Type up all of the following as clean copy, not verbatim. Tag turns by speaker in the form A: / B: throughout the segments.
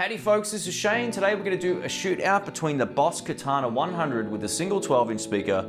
A: Howdy folks, this is Shane. Today we're going to do a shootout between the BOSS Katana 100 with a single 12-inch speaker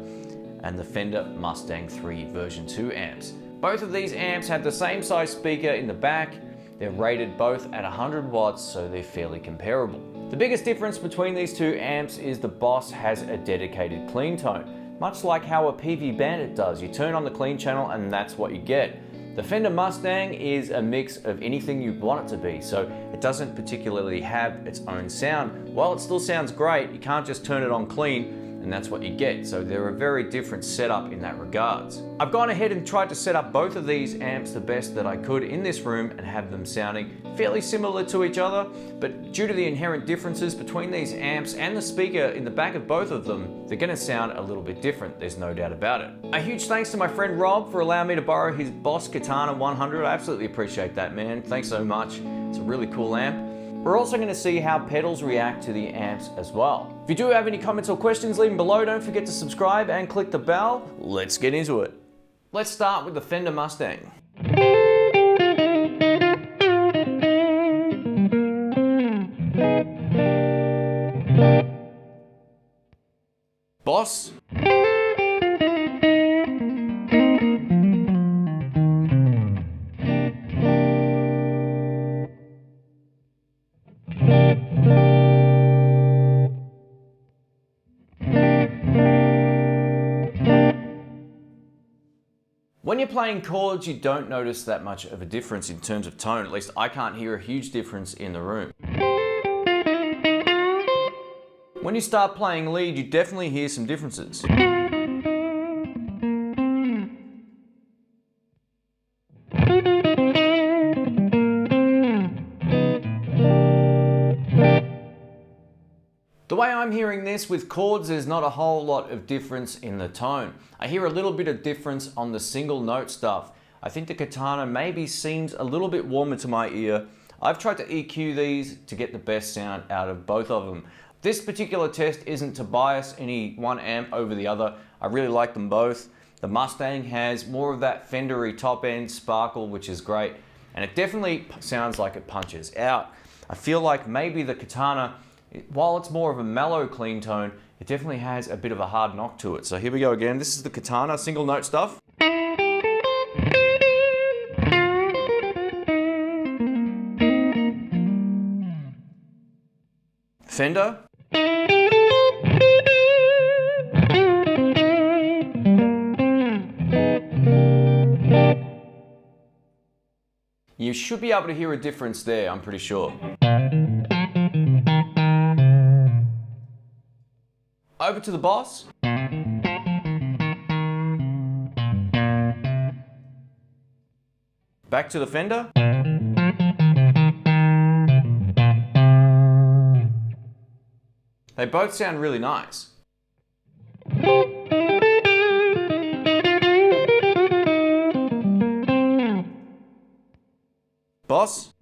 A: and the Fender Mustang 3 version 2 amps. Both of these amps have the same size speaker in the back. They're rated both at 100 watts, so they're fairly comparable. The biggest difference between these two amps is the BOSS has a dedicated clean tone, much like how a PV Bandit does. You turn on the clean channel and that's what you get. The Fender Mustang is a mix of anything you want it to be, so it doesn't particularly have its own sound. While it still sounds great, you can't just turn it on clean and that's what you get. So they're a very different setup in that regards. I've gone ahead and tried to set up both of these amps the best that I could in this room and have them sounding fairly similar to each other, but due to the inherent differences between these amps and the speaker in the back of both of them, they're gonna sound a little bit different, there's no doubt about it. A huge thanks to my friend Rob for allowing me to borrow his BOSS Katana 100. I absolutely appreciate that, man. Thanks so much. It's a really cool amp. We're also going to see how pedals react to the amps as well. If you do have any comments or questions, leave them below. Don't forget to subscribe and click the bell. Let's get into it. Let's start with the Fender Mustang. BOSS. When you're playing chords, you don't notice that much of a difference in terms of tone. At least I can't hear a huge difference in the room. When you start playing lead, you definitely hear some differences. The way I'm hearing this with chords, there's not a whole lot of difference in the tone. I hear a little bit of difference on the single note stuff. I think the Katana maybe seems a little bit warmer to my ear. I've tried to EQ these to get the best sound out of both of them. This particular test isn't to bias any one amp over the other. I really like them both. The Mustang has more of that Fender-y top end sparkle, which is great. And it definitely sounds like it punches out. I feel like maybe the Katana, while it's more of a mellow clean tone, it definitely has a bit of a hard knock to it. So here we go again. This is the Katana single note stuff. Fender. You should be able to hear a difference there, I'm pretty sure. Over to the BOSS. Back to the Fender. They both sound really nice. BOSS.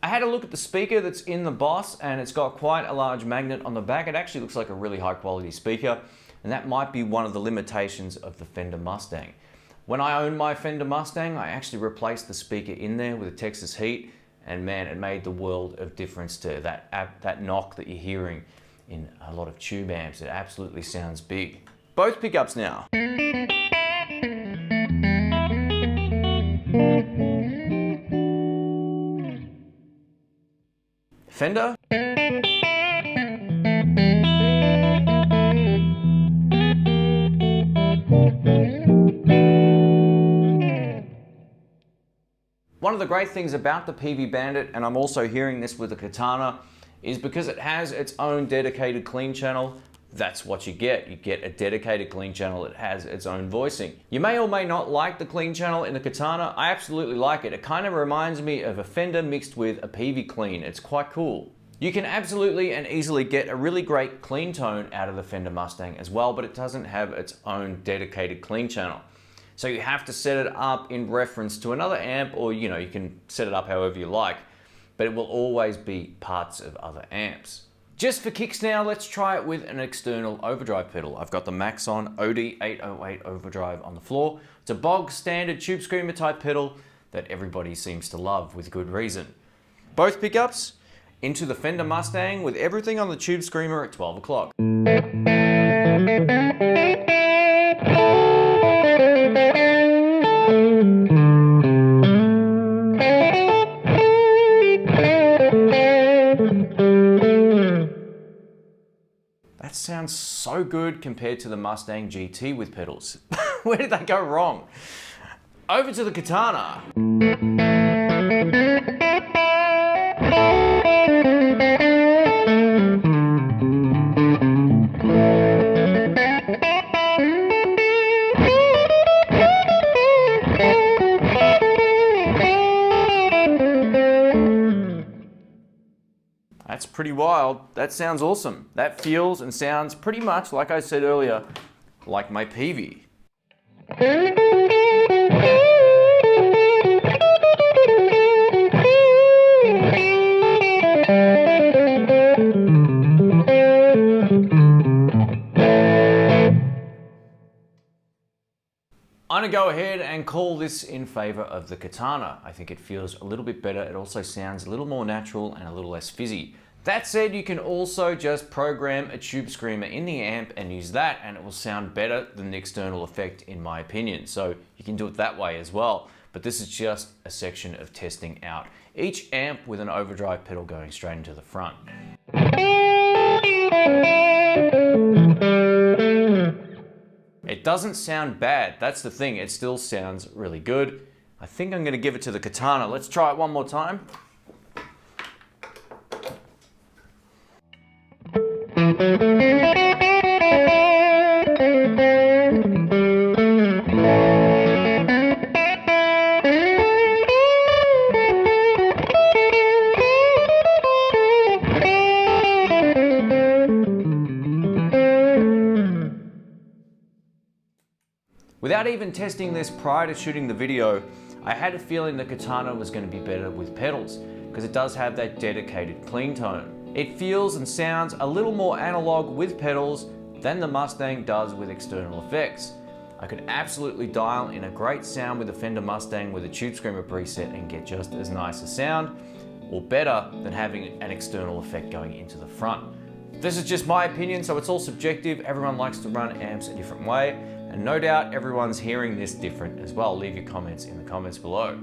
A: I had a look at the speaker that's in the BOSS and it's got quite a large magnet on the back. It actually looks like a really high quality speaker, and that might be one of the limitations of the Fender Mustang. When I owned my Fender Mustang, I actually replaced the speaker in there with a Texas Heat, and man, it made the world of difference to that knock that you're hearing in a lot of tube amps. It absolutely sounds big. Both pickups now. Fender. One of the great things about the PV Bandit, and I'm also hearing this with the Katana, is because it has its own dedicated clean channel. That's what you get. You get a dedicated clean channel. It has its own voicing. You may or may not like the clean channel in the Katana. I absolutely like it. It kind of reminds me of a Fender mixed with a PV clean. It's quite cool. You can absolutely and easily get a really great clean tone out of the Fender Mustang as well, but it doesn't have its own dedicated clean channel. So you have to set it up in reference to another amp, or you can set it up however you like, but it will always be parts of other amps. Just for kicks now, let's try it with an external overdrive pedal. I've got the Maxon OD808 overdrive on the floor. It's a bog standard tube screamer type pedal that everybody seems to love with good reason. Both pickups into the Fender Mustang with everything on the tube screamer at 12 o'clock. That sounds so good compared to the Mustang GT with pedals. Where did that go wrong? Over to the Katana. That's pretty wild. That sounds awesome. That feels and sounds pretty much, like I said earlier, like my Peavey. I'm gonna go ahead and call this in favor of the Katana. I think it feels a little bit better. It also sounds a little more natural and a little less fizzy. That said, you can also just program a tube screamer in the amp and use that, and it will sound better than the external effect in my opinion. So you can do it that way as well. But this is just a section of testing out each amp with an overdrive pedal going straight into the front. It doesn't sound bad, that's the thing, it still sounds really good. I think I'm gonna give it to the Katana. Let's try it one more time. Without even testing this prior to shooting the video, I had a feeling the Katana was going to be better with pedals, because it does have that dedicated clean tone. It feels and sounds a little more analog with pedals than the Mustang does with external effects. I could absolutely dial in a great sound with the Fender Mustang with a tube screamer preset and get just as nice a sound, or better than having an external effect going into the front. This is just my opinion, so it's all subjective. Everyone likes to run amps a different way. And no doubt everyone's hearing this different as well. Leave your comments in the comments below.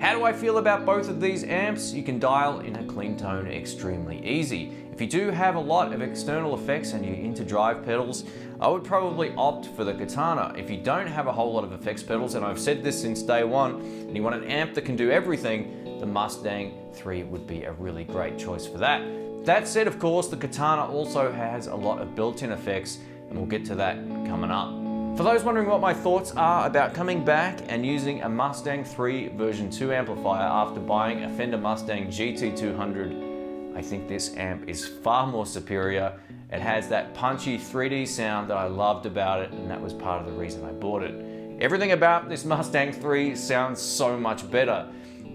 A: How do I feel about both of these amps? You can dial in a clean tone extremely easy. If you do have a lot of external effects and you're into drive pedals, I would probably opt for the Katana. If you don't have a whole lot of effects pedals, and I've said this since day one, and you want an amp that can do everything, the Mustang 3 would be a really great choice for that. That said, of course, the Katana also has a lot of built-in effects, and we'll get to that coming up. For those wondering what my thoughts are about coming back and using a Mustang 3 version 2 amplifier after buying a Fender Mustang GT200, I think this amp is far more superior. It has that punchy 3D sound that I loved about it, and that was part of the reason I bought it. Everything about this Mustang 3 sounds so much better,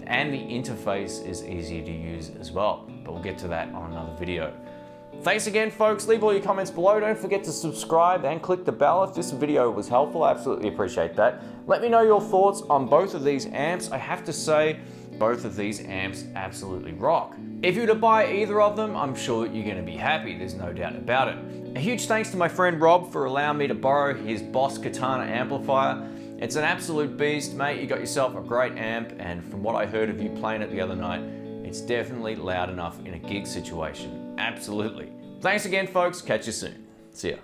A: and the interface is easier to use as well, but we'll get to that on another video. Thanks again, folks. Leave all your comments below. Don't forget to subscribe and click the bell if this video was helpful. I absolutely appreciate that. Let me know your thoughts on both of these amps. I have to say, both of these amps absolutely rock. If you were to buy either of them, I'm sure that you're going to be happy. There's no doubt about it. A huge thanks to my friend Rob for allowing me to borrow his BOSS Katana amplifier. It's an absolute beast, mate. You got yourself a great amp, and from what I heard of you playing it the other night, it's definitely loud enough in a gig situation. Absolutely. Thanks again, folks. Catch you soon. See ya.